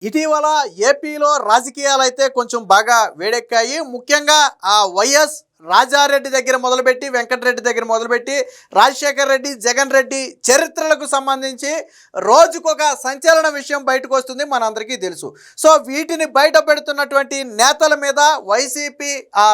ఇటీవల ఏపీలో రాజకీయాలైతే కొంచెం బాగా వేడెక్కాయి. ముఖ్యంగా వైఎస్ రాజారెడ్డి దగ్గర మొదలుపెట్టి, వెంకటరెడ్డి దగ్గర మొదలుపెట్టి, రాజశేఖర్ రెడ్డి, జగన్ రెడ్డి చరిత్రలకు సంబంధించి రోజుకొక సంచలన విషయం బయటకు వస్తుంది, మనందరికీ తెలుసు. సో వీటిని బయట పెడుతున్నటువంటి నేతల మీద వైసీపీ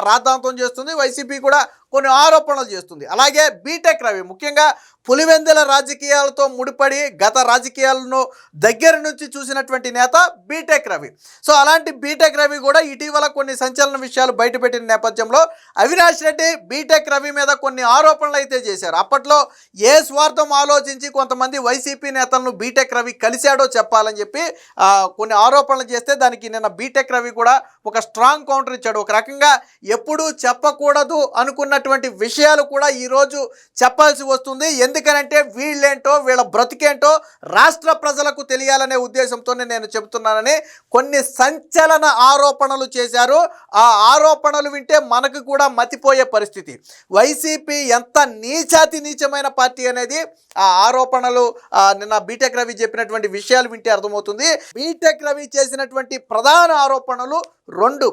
రాద్ధాంతం చేస్తుంది. వైసీపీ కూడా కొన్ని ఆరోపణలు చేస్తుంది. అలాగే బీటెక్ రవి ముఖ్యంగా పులివెందుల రాజకీయాలతో ముడిపడి గత రాజకీయాలను దగ్గర నుంచి చూసినటువంటి నేత బీటెక్ రవి. సో అలాంటి బీటెక్ రవి కూడా ఇటీవల కొన్ని సంచలన విషయాలు బయటపెట్టిన నేపథ్యంలో అవినాష్ రెడ్డి బీటెక్ రవి మీద కొన్ని ఆరోపణలు అయితే చేశారు. అప్పట్లో ఏ స్వార్థం ఆలోచించి కొంతమంది వైసీపీ నేతలను బీటెక్ రవి కలిశాడో చెప్పాలని చెప్పి కొన్ని ఆరోపణలు చేస్తే దానికి నిన్న బీటెక్ రవి కూడా ఒక స్ట్రాంగ్ కౌంటర్ ఇచ్చాడు. ఒక రకంగా ఎప్పుడూ చెప్పకూడదు అనుకున్నటువంటి విషయాలు కూడా ఈరోజు చెప్పాల్సి వస్తుంది. ఎందుకనంటే వీళ్ళేంటో వీళ్ళ బ్రతికేంటో రాష్ట్ర ప్రజలకు తెలియాలనే ఉద్దేశంతోనే నేను చెబుతున్నానని కొన్ని సంచలన ఆరోపణలు చేశారు. ఆ ఆరోపణలు వింటే మనకు కూడా మతిపోయే పరిస్థితి. వైసీపీ ఎంత నీచాతి నీచమైన పార్టీ అనేది ఆ ఆరోపణలు నిన్న బీటెక్ రవి చెప్పినటువంటి విషయాలు వింటే అర్థమవుతుంది. బీటెక్ రవి చేసినటువంటి ప్రధాన ఆరోపణలు రెండు.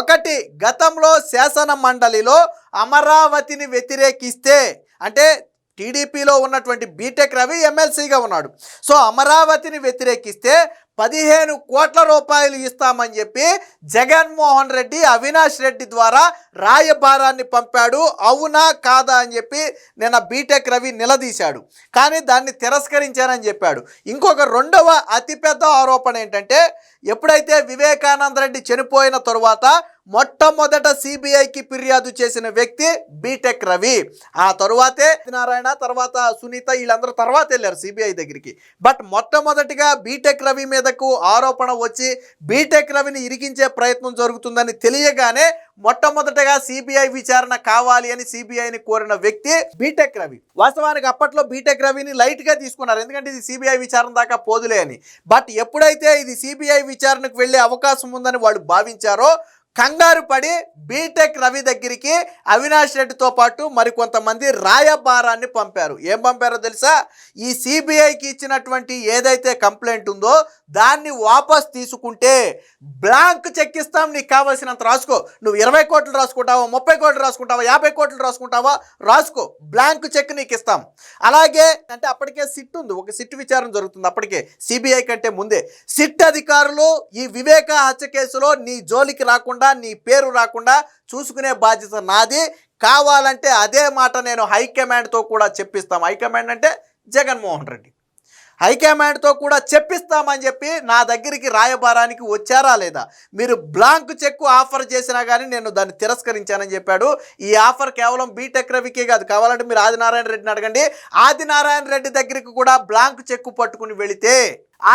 ఒకటి, గతంలో శాసన మండలిలో అమరావతిని వ్యతిరేకిస్తే, అంటే టీడీపీలో ఉన్నటువంటి బీటెక్ రవి ఎమ్మెల్సీగా ఉన్నాడు. సో అమరావతిని వ్యతిరేకిస్తే 15 కోట్ల రూపాయలు ఇస్తామని చెప్పి జగన్మోహన్ రెడ్డి అవినాష్ రెడ్డి ద్వారా రాయబారాన్ని పంపాడు. అవునా కాదా అని చెప్పి నిన్న బీటెక్ రవి నిలదీశాడు. కానీ దాన్ని తిరస్కరించానని చెప్పాడు. ఇంకొక రెండవ అతిపెద్ద ఆరోపణ ఏంటంటే, ఎప్పుడైతే వివేకానంద రెడ్డి చనిపోయిన తరువాత మొట్టమొదట సిబిఐకి ఫిర్యాదు చేసిన వ్యక్తి బీటెక్ రవి. ఆ తరువాతే నారాయణ, తర్వాత సునీత, వీళ్ళందరూ తర్వాత వెళ్ళారు సిబిఐ దగ్గరికి. బట్ మొట్టమొదటిగా బీటెక్ రవి మీదకు ఆరోపణ వచ్చి బీటెక్ రవిని ఇరికించే ప్రయత్నం జరుగుతుందని తెలియగానే మొట్టమొదటగా సిబిఐ విచారణ కావాలి అని సిబిఐని కోరిన వ్యక్తి బీటెక్ రవి. వాస్తవానికి అప్పట్లో బీటెక్ రవిని లైట్గా తీసుకున్నారు, ఎందుకంటే ఇది సిబిఐ విచారణ దాకా పోదులే అని. బట్ ఎప్పుడైతే ఇది సిబిఐ విచారణకు వెళ్ళే అవకాశం ఉందని వాళ్ళు భావించారో, కంగారు పడి బీటెక్ రవి దగ్గరికి అవినాష్ రెడ్డితో పాటు మరికొంతమంది రాయబారాన్ని పంపారు. ఏం పంపారో తెలుసా? ఈ సిబిఐకి ఇచ్చినటువంటి ఏదైతే కంప్లైంట్ ఉందో దాన్ని వాపస్ తీసుకుంటే బ్లాంక్ చెక్ ఇస్తాం, నీకు కావాల్సినంత రాసుకో. నువ్వు 20 కోట్లు రాసుకుంటావా, 30 కోట్లు రాసుకుంటావా, 50 కోట్లు రాసుకుంటావా, రాసుకో, బ్లాంక్ చెక్ నీకు ఇస్తాం. అలాగే అంటే అప్పటికే సిట్ ఉంది, ఒక సిట్ విచారణ జరుగుతుంది అప్పటికే సిబిఐ కంటే ముందే. సిట్ అధికారులు ఈ వివేక హత్య కేసులో నీ జోలికి రాకుండా, నీ పేరు రాకుండా చూసుకునే బాధ్యత నాది. కావాలంటే అదే మాట నేను హైకమాండ్తో కూడా చెప్పిస్తాం. హైకమాండ్ అంటే జగన్మోహన్ రెడ్డి. హైకమాండ్తో కూడా చెప్పిస్తామని చెప్పి నా దగ్గరికి రాయబారానికి వచ్చారా లేదా? మీరు బ్లాంక్ చెక్ ఆఫర్ చేసినా కానీ నేను దాన్ని తిరస్కరించానని చెప్పాడు. ఈ ఆఫర్ కేవలం బీటెక్ రవికే కాదు, కావాలంటే మీరు ఆదినారాయణ రెడ్డిని అడగండి. ఆదినారాయణ రెడ్డి దగ్గరికి కూడా బ్లాంక్ చెక్ పట్టుకుని వెళితే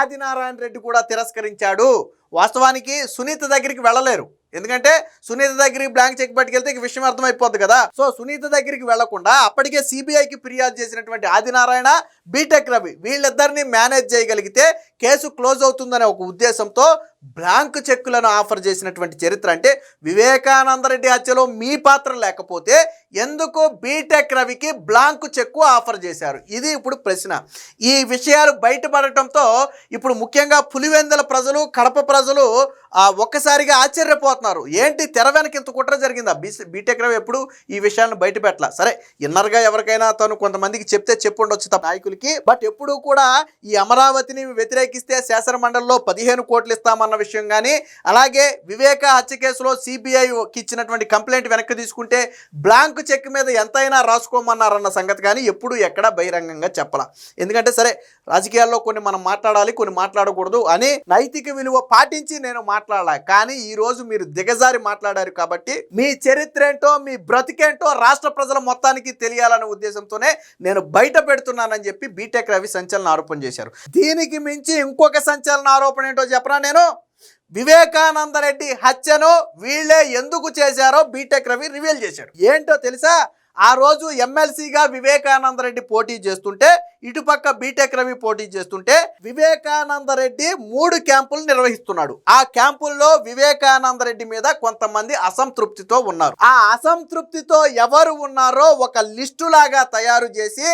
ఆదినారాయణ రెడ్డి కూడా తిరస్కరించాడు. వాస్తవానికి సునీత దగ్గరికి వెళ్ళలేరు, ఎందుకంటే సునీత దగ్గరికి బ్లాంక్ చెక్ పట్టుకెళ్తే ఈ విషయం అర్థమైపోద్ది కదా. సో సునీత దగ్గరికి వెళ్లకుండా అప్పటికే సిబిఐకి ఫిర్యాదు చేసినటువంటి ఆదినారాయణ, బీటెక్ రవి వీళ్ళిద్దరిని మేనేజ్ చేయగలిగితే కేసు క్లోజ్ అవుతుందనే ఒక ఉద్దేశంతో బ్లాంక్ చెక్కులను ఆఫర్ చేసినటువంటి చరిత్ర. అంటే వివేకానంద రెడ్డి హత్యలో మీ పాత్ర లేకపోతే ఎందుకు బీటెక్ రవికి బ్లాంక్ చెక్కు ఆఫర్ చేశారు? ఇది ఇప్పుడు ప్రశ్న. ఈ విషయాలు బయటపడటంతో ఇప్పుడు ముఖ్యంగా పులివెందుల ప్రజలు, కడప ప్రజలు ఒక్కసారిగా ఆశ్చర్యపోతున్నారు. ఏంటి తెర వెనక ఇంత కుట్ర జరిగిందా? బీటెక్ రవి ఎప్పుడు ఈ విషయాలను బయట పెట్టాల. సరే, ఇన్నర్గా ఎవరికైనా తను కొంతమందికి చెప్తే చెప్పుండొచ్చు తప్ప నాయకులకి. బట్ ఎప్పుడు కూడా ఈ అమరావతిని వ్యతిరేకిస్తే శాసన మండలిలో 15 కోట్లు ఇస్తామన్న విషయం కానీ, అలాగే వివేక హత్య కేసులో సిబిఐకి ఇచ్చినటువంటి కంప్లైంట్ వెనక్కి తీసుకుంటే బ్లాంక్ చెక్ మీద ఎంతైనా రాసుకోమన్నారన్న సంగతి కానీ ఎప్పుడు ఎక్కడా బహిరంగంగా చెప్పాల. ఎందుకంటే సరే, రాజకీయాల్లో కొన్ని మనం మాట్లాడాలి, కొన్ని మాట్లాడకూడదు అని నైతిక విలువ పాటించి నేను మాట్లాడాలి. కానీ ఈరోజు మీరు దిగజారి మాట్లాడారు కాబట్టి మీ చరిత్ర ఏంటో, మీ బ్రతికేంటో రాష్ట్ర ప్రజల మొత్తానికి తెలియాలనే ఉద్దేశంతోనే నేను బయట పెడుతున్నానని చెప్పి బీటెక్ రవి సంచలన ఆరోపణ చేశారు. దీనికి మించి ఇంకొక సంచలన ఆరోపణ ఏంటో చెప్పనా నేను? వివేకానంద రెడ్డి హత్యను వీళ్ళే ఎందుకు చేశారో బీటెక్ రవి రివీల్ చేశాడు. ఏంటో తెలుసా? ఆ రోజు ఎమ్మెల్సీగా వివేకానంద రెడ్డి పోటీ చేస్తుంటే ఇటుపక్క బీటెక్ రవి పోటీ చేస్తుంటే వివేకానంద రెడ్డి 3 క్యాంపులు నిర్వహిస్తున్నాడు. ఆ క్యాంపుల్లో వివేకానంద రెడ్డి మీద కొంతమంది అసంతృప్తితో ఉన్నారు. ఆ అసంతృప్తితో ఎవరు ఉన్నారో ఒక లిస్టు లాగా తయారు చేసి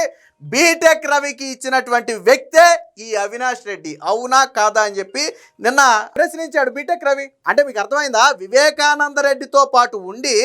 బీటెక్ రవికి ఇచ్చినటువంటి వ్యక్తే ఈ అవినాష్ రెడ్డి. అవునా కాదా అని చెప్పి నిన్న ప్రశ్నించాడు బీటెక్ రవి. అంటే మీకు అర్థమైందా? వివేకానంద రెడ్డితో పాటు ఉండి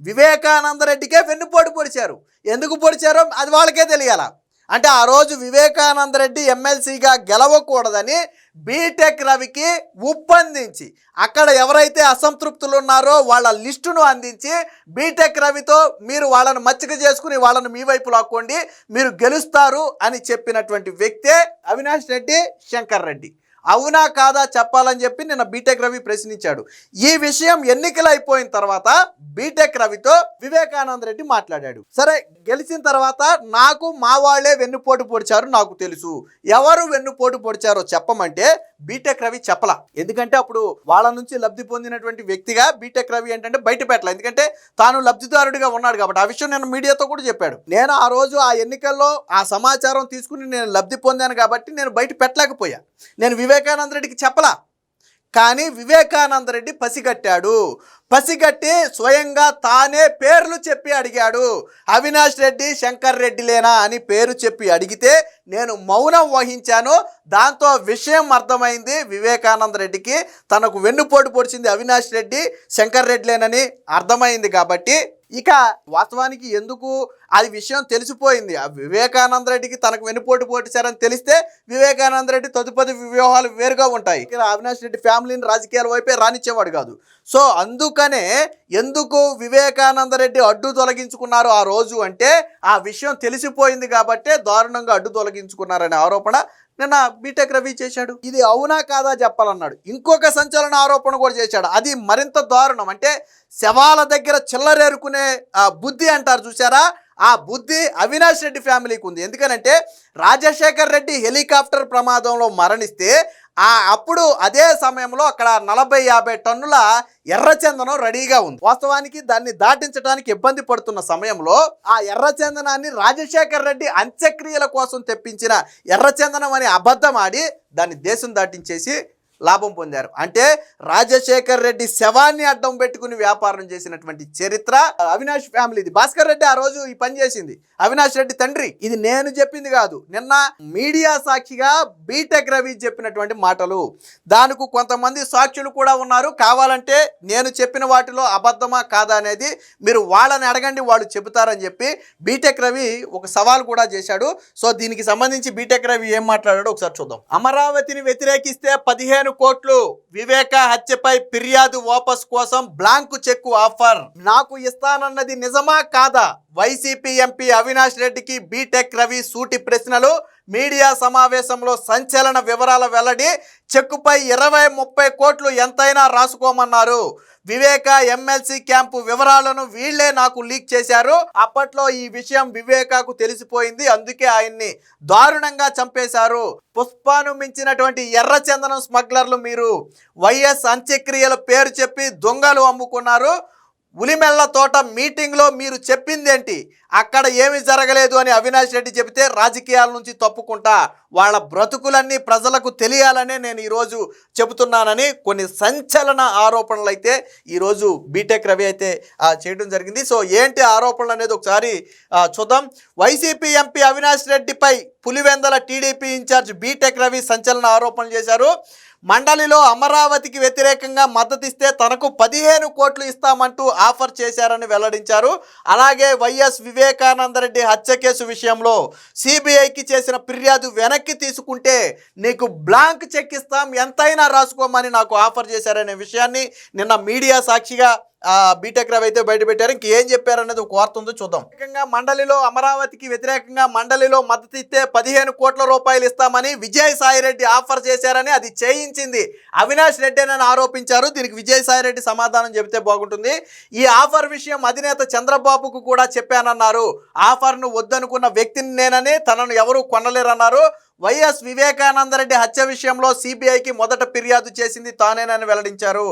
వివేకానంద రెడ్డికే వెన్నుపోటు పొడిచారు. ఎందుకు పొడిచారో అది వాళ్ళకే తెలియాల. అంటే ఆ రోజు వివేకానంద రెడ్డి ఎమ్మెల్సీగా గెలవకూడదని బీటెక్ రవికి ఉప్పందించి అక్కడ ఎవరైతే అసంతృప్తులు ఉన్నారో వాళ్ళ లిస్టును అందించి బీటెక్ రవితో మీరు వాళ్ళను మచ్చిక చేసుకుని వాళ్ళను మీ వైపు లాక్కోండి, మీరు గెలుస్తారు అని చెప్పినటువంటి వ్యక్తే అవినాష్ రెడ్డి, శంకర్ రెడ్డి. అవునా కాదా చెప్పాలని చెప్పి నిన్న బీటెక్ రవి ప్రశ్నించాడు. ఈ విషయం ఎన్నికలు అయిపోయిన తర్వాత బీటెక్ రవితో వివేకానంద రెడ్డి మాట్లాడాడు. సరే, గెలిచిన తర్వాత నాకు మా వాళ్ళే వెన్నుపోటు పొడిచారు, నాకు తెలుసు. ఎవరు వెన్నుపోటు పొడిచారో చెప్పమంటే బీటెక్ రవి చెప్పలా. ఎందుకంటే అప్పుడు వాళ్ళ నుంచి లబ్ధి పొందినటువంటి వ్యక్తిగా బీటెక్ రవి ఏంటంటే బయట పెట్టాల. ఎందుకంటే తాను లబ్ధిదారుడిగా ఉన్నాడు కాబట్టి. ఆ విషయం నేను మీడియాతో కూడా చెప్పాడు. నేను ఆ రోజు ఆ ఎన్నికల్లో ఆ సమాచారం తీసుకుని నేను లబ్ధి పొందాను కాబట్టి నేను బయట పెట్టలేకపోయా. నేను వివేకానంద రెడ్డికి చెప్పలా. కానీ వివేకానంద రెడ్డి పసిగట్టాడు. పసిగట్టి స్వయంగా తానే పేర్లు చెప్పి అడిగాడు. అవినాష్ రెడ్డి, శంకర్ రెడ్డిలేనా అని పేరు చెప్పి అడిగితే నేను మౌనం వహించాను. దాంతో విషయం అర్థమైంది వివేకానంద రెడ్డికి. తనకు వెన్నుపోటు పొడిచింది అవినాష్ రెడ్డి, శంకర్ రెడ్డిలేనని అర్థమైంది. కాబట్టి ఇక వాస్తవానికి ఎందుకు అది విషయం తెలిసిపోయింది. ఆ వివేకానంద రెడ్డికి తనకు వెన్నుపోటు పొడిచారని తెలిస్తే వివేకానంద రెడ్డి తదుపరి వ్యూహాలు వేరుగా ఉంటాయి. ఇక్కడ అవినాష్ రెడ్డి ఫ్యామిలీని రాజకీయాల వైపే రానిచ్చేవాడు కాదు. సో అందుకనే ఎందుకు వివేకానంద రెడ్డి అడ్డు తొలగించుకున్నారు ఆ రోజు అంటే ఆ విషయం తెలిసిపోయింది కాబట్టే దారుణంగా అడ్డు తొలగించుకున్నారనే ఆరోపణ నిన్న బీటెక్ రవి చేశాడు. ఇది అవునా కాదా చెప్పాలన్నాడు. ఇంకొక సంచలన ఆరోపణ కూడా చేశాడు. అది మరింత దారుణం. అంటే శవాల దగ్గర చిల్లరేరుకునే బుద్ధి అంటారు చూసారా, ఆ బుద్ధి అవినాష్ రెడ్డి ఫ్యామిలీకి ఉంది. ఎందుకనంటే రాజశేఖర్ రెడ్డి హెలికాప్టర్ ప్రమాదంలో మరణిస్తే అప్పుడు అదే సమయంలో అక్కడ 40-50 టన్నుల ఎర్రచందనం రెడీగా ఉంది. వాస్తవానికి దాన్ని దాటించడానికి ఇబ్బంది పడుతున్న సమయంలో ఆ ఎర్రచందనాన్ని రాజశేఖర్ రెడ్డి అంత్యక్రియల కోసం తెప్పించిన ఎర్రచందనం అని అబద్ధం ఆడి దాన్ని దేశం దాటించేసి లాభం పొందారు. అంటే రాజశేఖర్ రెడ్డి శవాన్ని అడ్డం పెట్టుకుని వ్యాపారం చేసినటువంటి చరిత్ర అవినాష్ ఫ్యామిలీది. భాస్కర్ రెడ్డి ఆ రోజు ఈ పని చేసింది అవినాష్ రెడ్డి తండ్రి. ఇది నేను చెప్పింది కాదు, నిన్న మీడియా సాక్షిగా బీటెక్ రవి చెప్పినటువంటి మాటలు. దానికి కొంతమంది సాక్షులు కూడా ఉన్నారు. కావాలంటే నేను చెప్పిన వాటిలో అబద్ధమా కాదా అనేది మీరు వాళ్ళని అడగండి, వాళ్ళు చెబుతారని చెప్పి బీటెక్ రవి ఒక సవాల్ కూడా చేశాడు. సో దీనికి సంబంధించి బీటెక్ రవి ఏం మాట్లాడాడో ఒకసారి చూద్దాం. అమరావతిని వ్యతిరేకిస్తే 15 కోట్లు, వివేక హత్యపై ఫిర్యాదు వాపస్ కోసం బ్లాంకు చెక్కు ఆఫర్. నాకు ఇస్తానన్నది నిజమా కాదా? వైసీపీ ఎంపీ అవినాష్ రెడ్డికి బీటెక్ రవి సూటి ప్రశ్నలు. మీడియా సమావేశంలో సంచలన వివరాల వెల్లడి. చెక్కుపై 20-30 కోట్లు ఎంతైనా రాసుకోమన్నారు. వివేక ఎమ్మెల్సీ క్యాంపు వివరాలను వీళ్లే నాకు లీక్ చేశారు. అప్పట్లో ఈ విషయం వివేకాకు తెలిసిపోయింది, అందుకే ఆయన్ని దారుణంగా చంపేశారు. పుష్పాను మించినటువంటి ఎర్రచందనం స్మగ్లర్లు మీరు. వైఎస్ అంత్యక్రియల పేరు చెప్పి దొంగలు అమ్ముకున్నారు. ఉలిమెల్ల తోట మీటింగ్లో మీరు చెప్పిందేంటి? అక్కడ ఏమి జరగలేదు అని అవినాష్ రెడ్డి చెబితే రాజకీయాల నుంచి తప్పుకుంటా, వాళ్ళ బ్రతుకులన్నీ ప్రజలకు తెలియాలనే నేను ఈరోజు చెబుతున్నానని కొన్ని సంచలన ఆరోపణలు అయితే ఈరోజు బీటెక్ రవి అయితే చేయడం జరిగింది. సో ఏంటి ఆరోపణలు అనేది ఒకసారి చూద్దాం. వైసీపీ ఎంపీ అవినాష్ రెడ్డిపై Pulivendula TDP incharge B Tech Ravi సంచలన ఆరోపణలు చేశారు. మండలిలో అమరావతికి వ్యతిరేకంగా మద్దతిస్తే తనకు 15 కోట్లు ఇస్తామంటూ ఆఫర్ చేశారని వెల్లడించారు. అలాగే వైఎస్ వివేకానందరెడ్డి హత్య కేసు విషయంలో సిబిఐకి చేసిన ఫిర్యాదు వెనక్కి తీసుకుంటే నీకు బ్లాంక్ చెక్ ఇస్తాం, ఎంతైనా రాసుకోమని నాకు ఆఫర్ చేశారనే విషయాన్ని నిన్న మీడియా సాక్షిగా బీటెక్ రవి అయితే బయటపెట్టారు. ఇంకేం చెప్పారనేది ఒక వార్త ఉందో చూద్దాం. మండలిలో అమరావతికి వ్యతిరేకంగా మండలిలో మద్దతు ఇస్తే 15 కోట్ల రూపాయలు ఇస్తామని విజయసాయిరెడ్డి ఆఫర్ చేశారని, అది చేయించింది అవినాష్ రెడ్డి అని ఆరోపించారు. దీనికి విజయసాయిరెడ్డి సమాధానం చెబితే బాగుంటుంది. ఈ ఆఫర్ విషయం అధినేత చంద్రబాబుకు కూడా చెప్పానన్నారు. ఆఫర్ను వద్దనుకున్న వ్యక్తిని నేనని, తనను ఎవరూ కొనలేరన్నారు. వైఎస్ వివేకానందరెడ్డి హత్య విషయంలో సిబిఐకి మొదట ఫిర్యాదు చేసింది తానేనని వెల్లడించారు.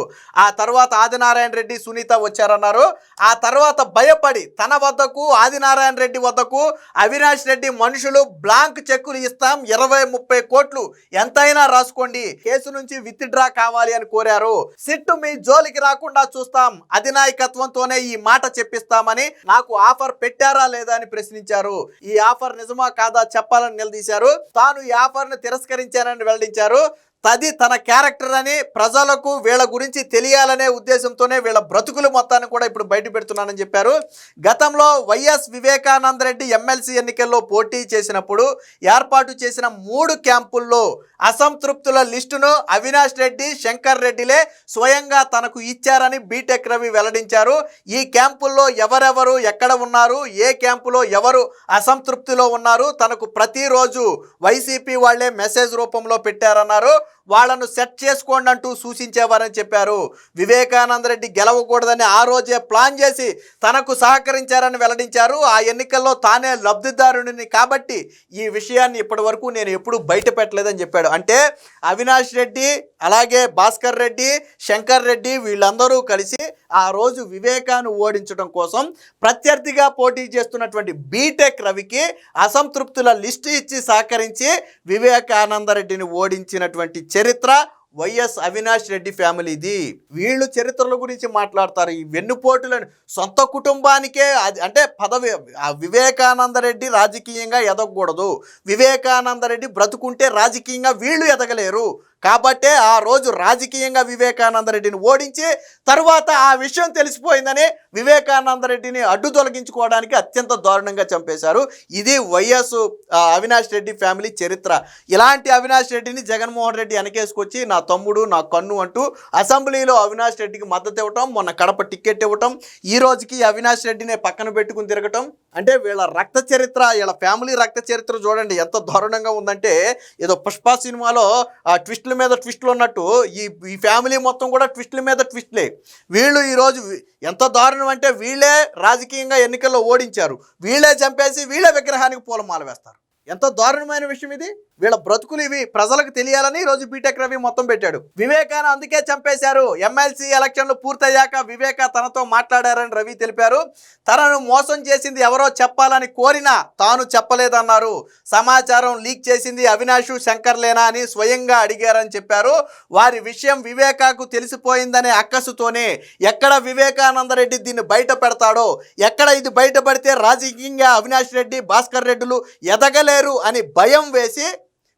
ఆ తర్వాత ఆదినారాయణ రెడ్డి, సునీత వచ్చారన్నారు. ఆ తర్వాత భయపడి తన వద్దకు, ఆదినారాయణ రెడ్డి వద్దకు అవినాష్ రెడ్డి మనుషులు బ్లాంక్ చెక్కులు ఇస్తాం, 20-30 కోట్లు ఎంతైనా రాసుకోండి, కేసు నుంచి విత్డ్రా కావాలి అని కోరారు. సిట్టు మీ జోలికి రాకుండా చూస్తాం, అధినాయకత్వంతోనే ఈ మాట చెప్పిస్తామని నాకు ఆఫర్ పెట్టారా లేదా అని ప్రశ్నించారు. ఈ ఆఫర్ నిజమా కాదా చెప్పాలని నిలదీశారు. తాను ఈ ఆఫర్ను తిరస్కరించానని వెల్లడించారు. తది తన క్యారెక్టర్ అని ప్రజలకు వీళ్ళ గురించి తెలియాలనే ఉద్దేశంతోనే వీళ్ళ బ్రతుకులు మొత్తాన్ని కూడా ఇప్పుడు బయట పెడుతున్నానని చెప్పారు. గతంలో వైఎస్ వివేకానందరెడ్డి ఎమ్మెల్సీ ఎన్నికల్లో పోటీ చేసినప్పుడు ఏర్పాటు చేసిన 3 క్యాంపుల్లో అసంతృప్తుల లిస్టును అవినాష్ రెడ్డి, శంకర్ రెడ్డిలే స్వయంగా తనకు ఇచ్చారని బీటెక్ రవి వెల్లడించారు. ఈ క్యాంపుల్లో ఎవరెవరు ఎక్కడ ఉన్నారు, ఏ క్యాంపులో ఎవరు అసంతృప్తిలో ఉన్నారు తనకు ప్రతిరోజు వైసీపీ వాళ్లే మెసేజ్ రూపంలో పెట్టారన్నారు. వాళ్ళను సెట్ చేసుకోండి అంటూ సూచించేవారని చెప్పారు. వివేకానందరెడ్డి గెలవకూడదని ఆ రోజే ప్లాన్ చేసి తనకు సహకరించారని వెల్లడించారు. ఆ ఎన్నికల్లో తానే లబ్ధిదారుడిని కాబట్టి ఈ విషయాన్ని ఇప్పటి వరకు నేను ఎప్పుడు బయట పెట్టలేదని చెప్పాడు. అంటే అవినాష్ రెడ్డి, అలాగే భాస్కర్ రెడ్డి, శంకర్ రెడ్డి వీళ్ళందరూ కలిసి ఆ రోజు వివేకాను ఓడించడం కోసం ప్రత్యర్థిగా పోటీ చేస్తున్నటువంటి బీటెక్ రవికి అసంతృప్తుల లిస్టు ఇచ్చి సహకరించి వివేకానందరెడ్డిని ఓడించినటువంటి చరిత్ర వైఎస్ అవినాష్ రెడ్డి ఫ్యామిలీది. వీళ్ళు చరిత్రల గురించి మాట్లాడతారు. ఈ వెన్నుపోటులను సొంత కుటుంబానికే అంటే పదవి. వివేకానందరెడ్డి రాజకీయంగా ఎదగకూడదు, వివేకానందరెడ్డి బ్రతుకుంటే రాజకీయంగా వీళ్ళు ఎదగలేరు కాబట్టే ఆ రోజు రాజకీయంగా వివేకానందరెడ్డిని ఓడించి తర్వాత ఆ విషయం తెలిసిపోయిందని వివేకానందరెడ్డిని అడ్డు తొలగించుకోవడానికి అత్యంత దారుణంగా చంపేశారు. ఇది వైఎస్ అవినాష్ రెడ్డి ఫ్యామిలీ చరిత్ర. ఇలాంటి అవినాష్ రెడ్డిని జగన్మోహన్ రెడ్డి వెనకేసుకొచ్చి నా తమ్ముడు, నా కన్ను అంటూ అసెంబ్లీలో అవినాష్ రెడ్డికి మద్దతు ఇవ్వటం, మొన్న కడప టికెట్ ఇవ్వటం, ఈ రోజుకి అవినాష్ రెడ్డినే పక్కన పెట్టుకుని తిరగటం. అంటే వీళ్ళ రక్త చరిత్ర, వీళ్ళ ఫ్యామిలీ రక్త చరిత్ర చూడండి ఎంత దారుణంగా ఉందంటే ఏదో పుష్ప సినిమాలో ట్విస్టుల మీద ట్విస్టులు ఉన్నట్టు ఈ ఫ్యామిలీ మొత్తం కూడా ట్విస్టుల మీద ట్విస్టులే. వీళ్ళు ఈరోజు ఎంత దారుణం అంటే వీళ్ళే రాజకీయంగా ఎన్నికల్లో ఓడించారు, వీళ్ళే చంపేసి వీళ్ళే విగ్రహానికి పూలమాల వేస్తారు. ఎంత దారుణమైన విషయం ఇది. వీళ్ళ బ్రతుకులు ఇవి ప్రజలకు తెలియాలని ఈరోజు బీటెక్ రవి మొత్తం పెట్టాడు. వివేకాను అందుకే చంపేశారు. ఎమ్మెల్సీ ఎలక్షన్లు పూర్తయ్యాక వివేక తనతో మాట్లాడారని రవి తెలిపారు. తనను మోసం చేసింది ఎవరో చెప్పాలని కోరినా తాను చెప్పలేదన్నారు. సమాచారం లీక్ చేసింది అవినాష్, శంకర్లేనా అని స్వయంగా అడిగారని చెప్పారు. వారి విషయం వివేకాకు తెలిసిపోయిందనే అక్కసుతోనే ఎక్కడ వివేకానందరెడ్డి దీన్ని బయట పెడతాడో, ఎక్కడ ఇది బయటపడితే రాజకీయంగా అవినాష్ రెడ్డి, భాస్కర్ రెడ్డిలు ఎదగలేరు అని భయం వేసి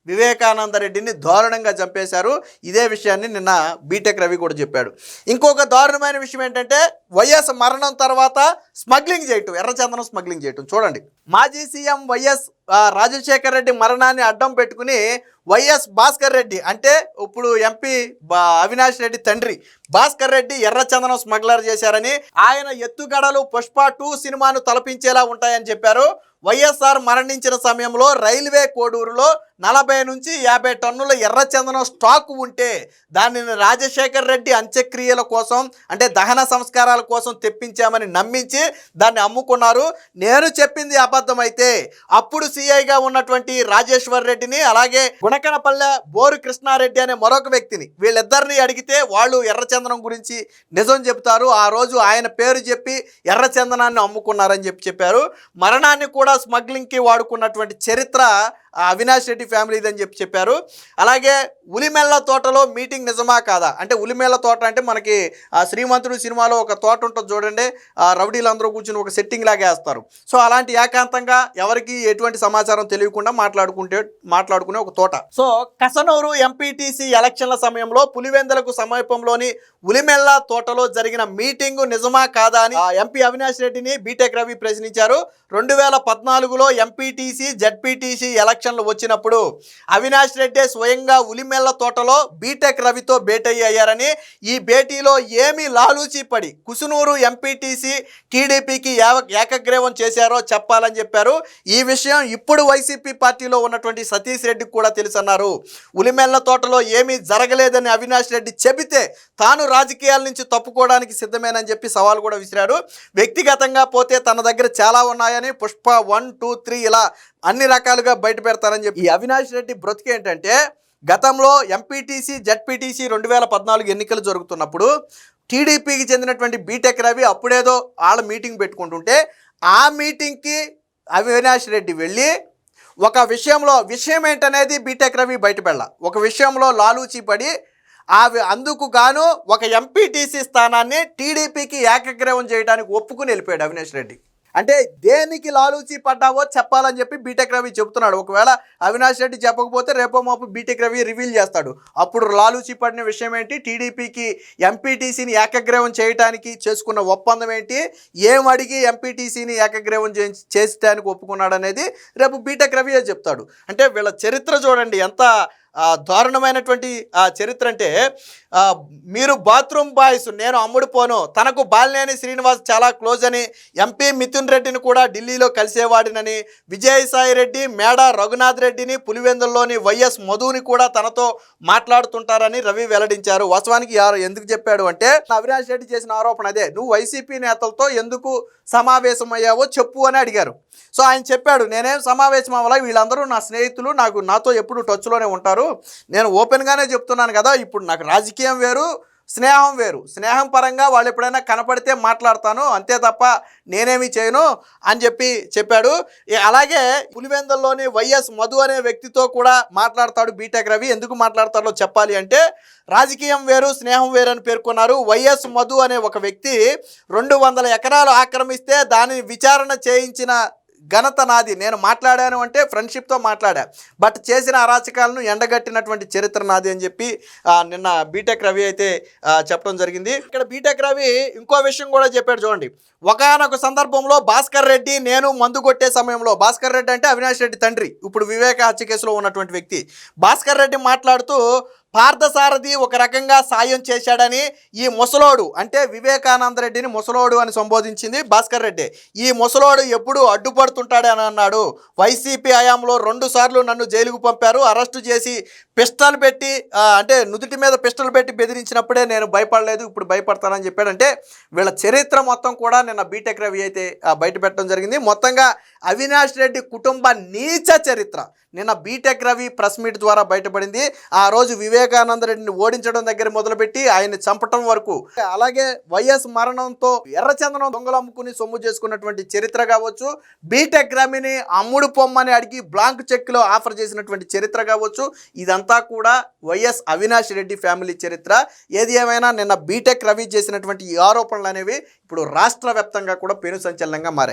వివేకానందరెడ్డిని దారుణంగా చంపేశారు. ఇదే విషయాన్ని నిన్న బీటెక్ రవి కూడా చెప్పాడు. ఇంకొక దారుణమైన విషయం ఏంటంటే వైఎస్ మరణం తర్వాత స్మగ్లింగ్ చేయటం, ఎర్రచందనం స్మగ్లింగ్ చేయటం. చూడండి, మాజీ సీఎం వైఎస్ రాజశేఖర్ రెడ్డి మరణాన్ని అడ్డం పెట్టుకుని వైఎస్ భాస్కర్ రెడ్డి అంటే ఇప్పుడు ఎంపీ అవినాష్ రెడ్డి తండ్రి భాస్కర్ రెడ్డి ఎర్రచందనం స్మగ్లర్ చేశారని, ఆయన ఎత్తుగడలు పుష్ప 2 సినిమాను తలపించేలా ఉంటాయని చెప్పారు. వైఎస్ఆర్ మరణించిన సమయంలో రైల్వే కోడూరులో 40 నుంచి 50 టన్నుల ఎర్రచందనం స్టాక్ ఉంటే దానిని రాజశేఖర్ రెడ్డి అంత్యక్రియల కోసం అంటే దహన సంస్కారాల కోసం తెప్పించామని నమ్మించి దాన్ని అమ్ముకున్నారు. నేను చెప్పింది అబద్ధమైతే అప్పుడు సిఐగా ఉన్నటువంటి రాజేశ్వర్ రెడ్డిని, అలాగే గుణకనపల్లె బోరు కృష్ణారెడ్డి అనే మరొక వ్యక్తిని, వీళ్ళిద్దరిని అడిగితే వాళ్ళు ఎర్రచందనం గురించి నిజం చెప్తారు. ఆ రోజు ఆయన పేరు చెప్పి ఎర్రచందనాన్ని అమ్ముకున్నారని చెప్పారు. మరణాన్ని కూడా స్మగ్లింగ్కి వాడుకున్నటువంటి చరిత్ర అవినాష్ రెడ్డి ఫ్యామిలీ ఇదని చెప్పారు. అలాగే ఉలిమెల్ల తోటలో మీటింగ్ నిజమా కాదా అంటే, ఉలిమెల్ల తోట అంటే మనకి ఆ శ్రీమంతుడు సినిమాలో ఒక తోట ఉంటుంది చూడండి, ఆ రౌడీలందరూ కూర్చుని ఒక సెట్టింగ్ లాగా వేస్తారు. సో అలాంటి ఏకాంతంగా ఎవరికి ఎటువంటి సమాచారం తెలియకుండా మాట్లాడుకునే ఒక తోట. సో కసనూరు ఎంపీటీసీ ఎలక్షన్ల సమయంలో పులివెందులకు సమీపంలోని ఉలిమెల్ల తోటలో జరిగిన మీటింగ్ నిజమా కాదా అని ఎంపీ అవినాష్ రెడ్డిని బీటెక్ రవి ప్రశ్నించారు. 2014లో ఎంపీటీసీ జెడ్పీటీసీ ఎలక్షన్లు వచ్చినప్పుడు అవినాష్ రెడ్డి స్వయంగా ఉలిమెల్ల తోటలో బీటెక్ రవితో భేటీ అయ్యారని, ఈ భేటీలో ఏమి లాలూచి పడి కుసునూరు ఎంపీటీసీ టీడీపీకి ఏకగ్రీవం చేశారో చెప్పాలని చెప్పారు. ఈ విషయం ఇప్పుడు వైసీపీ పార్టీలో ఉన్నటువంటి సతీష్ రెడ్డికి కూడా తెలుసన్నారు. ఉలిమెల్ల తోటలో ఏమీ జరగలేదని అవినాష్ రెడ్డి చెబితే తాను రాజకీయాల నుంచి తప్పుకోవడానికి సిద్ధమేనని చెప్పి సవాల్ కూడా విసిరాడు. వ్యక్తిగతంగా పోతే తన దగ్గర చాలా ఉన్నాయని పుష్ప 1, 2, 3 ఇలా అన్ని రకాలుగా బయట పెడతానని చెప్పి ఈ అవినాష్ రెడ్డి బ్రతికేంటంటే గతంలో ఎంపీటీసీ జడ్పీటీసీ 2014 ఎన్నికలు జరుగుతున్నప్పుడు టీడీపీకి చెందినటువంటి బీటెక్ రవి అప్పుడేదో వాళ్ళ మీటింగ్ పెట్టుకుంటుంటే ఆ మీటింగ్కి అవినాష్ రెడ్డి వెళ్ళి ఒక విషయం ఏంటనేది బీటెక్ రవి బయటపెళ్ళ ఒక విషయంలో లాలూచి పడి అందుకు గాను ఒక ఎంపీటీసీ స్థానాన్ని టీడీపీకి ఏకగ్రీవం చేయడానికి ఒప్పుకుని వెళ్ళిపోయాడు అవినాష్ రెడ్డి. అంటే దేనికి లాలూచి పడ్డావో చెప్పాలని చెప్పి బీటెక్ రవి చెబుతున్నాడు. ఒకవేళ అవినాష్ రెడ్డి చెప్పకపోతే రేపో మాపు బీటెక్ రవి రివీల్ చేస్తాడు. అప్పుడు లాలూచి పడిన విషయం ఏంటి, టీడీపీకి ఎంపీటీసీని ఏకగ్రీవం చేయడానికి చేసుకున్న ఒప్పందం ఏంటి, ఏం అడిగి ఎంపీటీసీని ఏకగ్రీవం చేసడానికి ఒప్పుకున్నాడు అనేది రేపు బీటెక్ రవియే చెప్తాడు. అంటే వీళ్ళ చరిత్ర చూడండి ఎంత దారుణమైనటువంటి చరిత్ర అంటే, మీరు బాత్రూమ్ బాయ్స్ నేను అమ్ముడు పోను, తనకు బాలినేని శ్రీనివాస్ చాలా క్లోజ్ అని, ఎంపీ మిథున్ రెడ్డిని కూడా ఢిల్లీలో కలిసేవాడినని, విజయసాయి రెడ్డి మేడ రఘునాథ్ రెడ్డిని పులివెందుల్లోని వైఎస్ మధుని కూడా తనతో మాట్లాడుతుంటారని రవి వెల్లడించారు. వాస్తవానికి ఎందుకు చెప్పాడు అంటే, అవినాష్ రెడ్డి చేసిన ఆరోపణ అదే, నువ్వు వైసీపీ నేతలతో ఎందుకు సమావేశమయ్యావో చెప్పు అని అడిగారు. సో ఆయన చెప్పాడు, నేనేం సమావేశం అవ్వాలా, వీళ్ళందరూ నా స్నేహితులు, నాతో ఎప్పుడు టచ్లోనే ఉంటారు, నేను ఓపెన్గానే చెప్తున్నాను కదా, ఇప్పుడు నాకు రాజకీయం వేరు స్నేహం వేరు, స్నేహం పరంగా వాళ్ళు ఎప్పుడైనా కనపడితే మాట్లాడతాను, అంతే తప్ప నేనేమి చేయను అని చెప్పాడు. అలాగే పులివెందుల్లోని వైఎస్ మధు అనే వ్యక్తితో కూడా మాట్లాడతాడు బీటెక్ రవి. ఎందుకు మాట్లాడతాడో చెప్పాలి అంటే, రాజకీయం వేరు స్నేహం వేరు అని పేర్కొన్నారు. వైఎస్ మధు అనే ఒక వ్యక్తి 200 ఎకరాలు ఆక్రమిస్తే దానిని విచారణ చేయించిన ఘనత నాది, నేను మాట్లాడాను అంటే ఫ్రెండ్షిప్తో మాట్లాడా, బట్ చేసిన అరాచకాలను ఎండగట్టినటువంటి చరిత్ర నాది అని చెప్పి నిన్న బీటెక్ రవి అయితే చెప్పడం జరిగింది. ఇక్కడ బీటెక్ రవి ఇంకో విషయం కూడా చెప్పాడు చూడండి. ఒకానొక సందర్భంలో భాస్కర్ రెడ్డి నేను మందు కొట్టే సమయంలో, భాస్కర్ రెడ్డి అంటే అవినాష్ రెడ్డి తండ్రి, ఇప్పుడు వివేక హత్య కేసులో ఉన్నటువంటి వ్యక్తి, భాస్కర్ రెడ్డి మాట్లాడుతూ పార్థసారథి ఒక రకంగా సాయం చేశాడని, ఈ ముసలోడు అంటే వివేకానంద రెడ్డిని ముసలోడు అని సంబోధించింది భాస్కర్ రెడ్డి, ఈ ముసలోడు ఎప్పుడు అడ్డుపడుతుంటాడని అన్నాడు. వైసీపీ హయాంలో 2 సార్లు నన్ను జైలుకు పంపారు, అరెస్టు చేసి పిస్టల్ పెట్టి అంటే నుదుటి మీద పిస్టల్ పెట్టి బెదిరించినప్పుడే నేను భయపడలేదు, ఇప్పుడు భయపడతానని చెప్పాడంటే వీళ్ళ చరిత్ర మొత్తం కూడా నిన్న బీటెక్ రవి అయితే బయట పెట్టడం జరిగింది. మొత్తంగా అవినాష్ రెడ్డి కుటుంబ నీచ చరిత్ర నిన్న బీటెక్ రవి ప్రెస్ మీట్ ద్వారా బయటపడింది. ఆ రోజు వివేకానంద రెడ్డిని ఓడించడం దగ్గర మొదలుపెట్టి ఆయన్ని చంపటం వరకు, అలాగే వైఎస్ మరణంతో ఎర్రచందనం దొంగలు అమ్ముకుని సొమ్ము చేసుకున్నటువంటి చరిత్ర కావచ్చు, బీటెక్ రవిని అమ్ముడు పొమ్మని అడిగి బ్లాంక్ చెక్లో ఆఫర్ చేసినటువంటి చరిత్ర కావచ్చు, ఇదంతా కూడా వైఎస్ అవినాష్ రెడ్డి ఫ్యామిలీ చరిత్ర. ఏది ఏమైనా నిన్న బీటెక్ రవి చేసినటువంటి ఈ ఆరోపణలు అనేవి ఇప్పుడు రాష్ట్ర వ్యాప్తంగా కూడా పెను సంచలనంగా మారాయి.